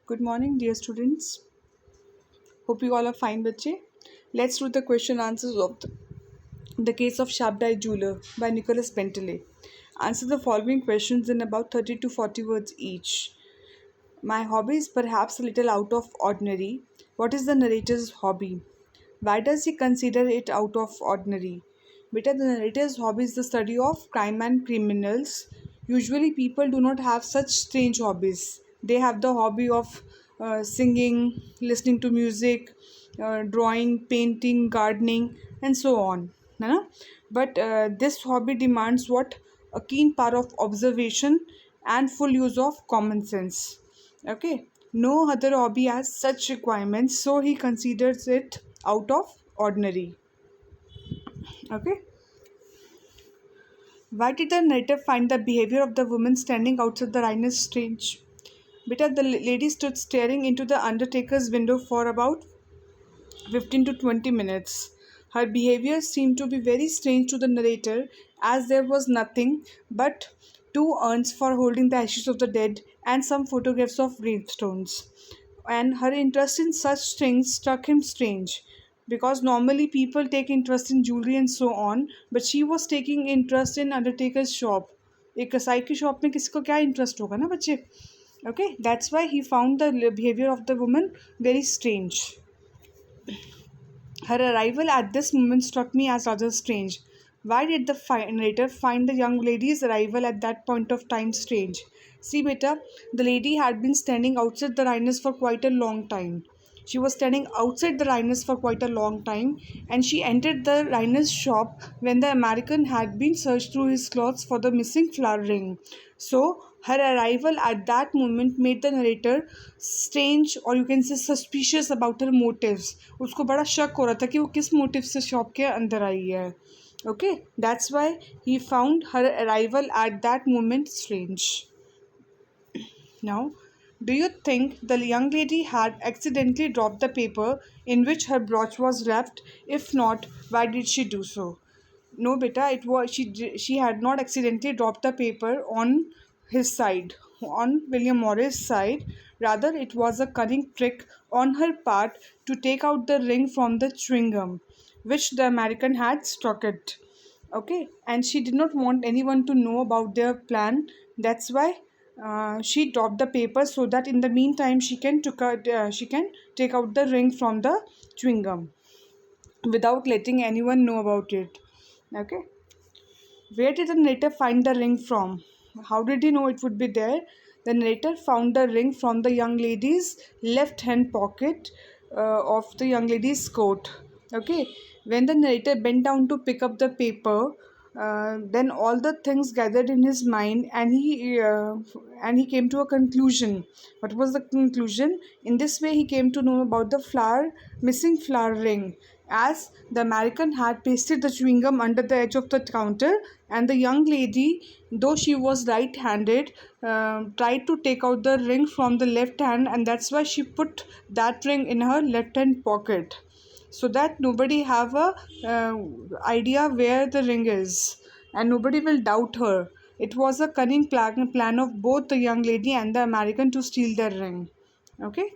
Good morning, dear students. Hope you all are fine, bache. Let's do the question answers of the case of Shabdai Jeweler by Nicholas Bentley. Answer the following questions in about 30 to 40 words each. My hobby is perhaps a little out of ordinary. What is the narrator's hobby? Why does he consider it out of ordinary? Beta, the narrator's hobby is the study of crime and criminals. Usually, people do not have such strange hobbies. They have the hobby of singing, listening to music, drawing, painting, gardening, and so on. है But this hobby demands what? A keen power of observation and full use of common sense. Okay, no other hobby has such requirements, so he considers it out of ordinary. Okay, why did the narrator find the behavior of the woman standing outside the Rhinus strange? Beta, the lady stood staring into the undertaker's window for about 15 to 20 minutes. Her behavior seemed to be very strange to the narrator, as there was nothing but two urns for holding the ashes of the dead and some photographs of gravestones. And her interest in such things struck him strange, because normally people take interest in jewelry and so on, but she was taking interest in undertaker's shop. एक कसाई की shop में किसी को क्या interest होगा ना बच्चे. Okay, that's why he found the behavior of the woman very strange. Her arrival at this moment struck me as rather strange. Why did the narrator find the young lady's arrival at that point of time strange? See, beta, the lady had been standing outside the Rhinus for quite a long time. She was standing outside the Rhinus for quite a long time, and she entered the Rhinus shop when the American had been searched through his clothes for the missing flower ring. So, her arrival at that moment made the narrator strange, or you can say suspicious about her motives. उसको बड़ा शक हो रहा था कि वो किस motive से शॉप के अंदर आई है. Okay, that's why he found her arrival at that moment strange. Now, do you think the young lady had accidentally dropped the paper in which her brooch was wrapped? If not, why did she do so? No, beta, it was she had not accidentally dropped the paper on his side, on William Morris' side. Rather, it was a cunning trick on her part to take out the ring from the chewing gum, which the American had struck it. Okay, and she did not want anyone to know about their plan. That's why she dropped the paper so that in the meantime she can take out the ring from the chewing gum without letting anyone know about it. Okay, where did the narrator find the ring from? How did he know it would be there? The narrator found the ring from the young lady's left hand pocket of the young lady's coat. Okay, when the narrator bent down to pick up the paper, then all the things gathered in his mind, and he came to a conclusion. What was the conclusion? In this way, he came to know about the missing flower ring, as the American had pasted the chewing gum under the edge of the counter, and the young lady, though she was right-handed, tried to take out the ring from the left hand, and that's why she put that ring in her left hand pocket, so that nobody have a idea where the ring is, and nobody will doubt her. It was a cunning plan of both the young lady and the American to steal the ring. Okay.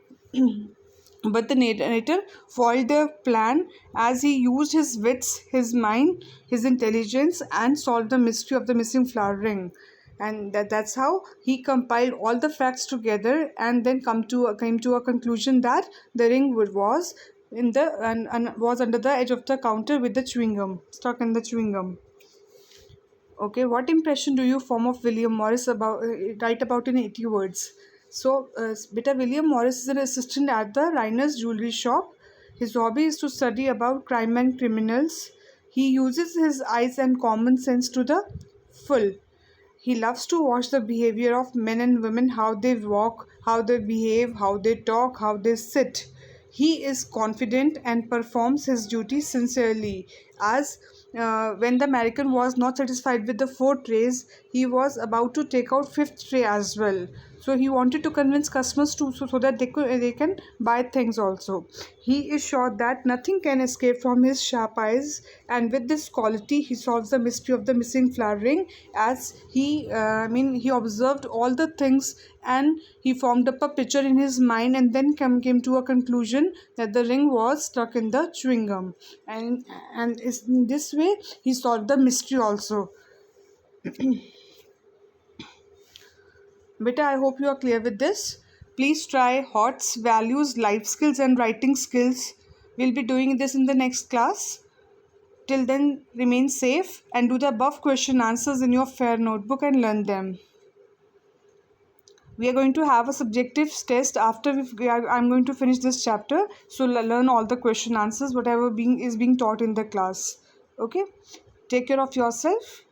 But the narrator foiled their plan as he used his wits, his mind, his intelligence, and solved the mystery of the missing flower ring. And that's how he compiled all the facts together, and then came to a conclusion that the ring was was under the edge of the counter with the chewing gum, stuck in the chewing gum. Okay, what impression do you form of William Morris about write about in 80 words? So, beta, William Morris is an assistant at the Rhinus jewelry shop. His hobby is to study about crime and criminals. He uses his eyes and common sense to the full. He loves to watch the behavior of men and women, how they walk, how they behave, how they talk, how they sit. He is confident and performs his duty sincerely. As when the American was not satisfied with the four trays, he was about to take out fifth tray as well. So he wanted to convince customers to so that they can buy things also. He is sure that nothing can escape from his sharp eyes, and with this quality, he solves the mystery of the missing flower ring. As he observed all the things, and he formed up a picture in his mind, and then came to a conclusion that the ring was stuck in the chewing gum, and in this way he solved the mystery also. Beta, I hope you are clear with this. Please try HOTS, values, life skills, and writing skills. We'll be doing this in the next class. Till then, remain safe and do the above question answers in your fair notebook and learn them. We are going to have a subjective test after I'm going to finish this chapter. So learn all the question answers, whatever is being taught in the class. Okay? Take care of yourself.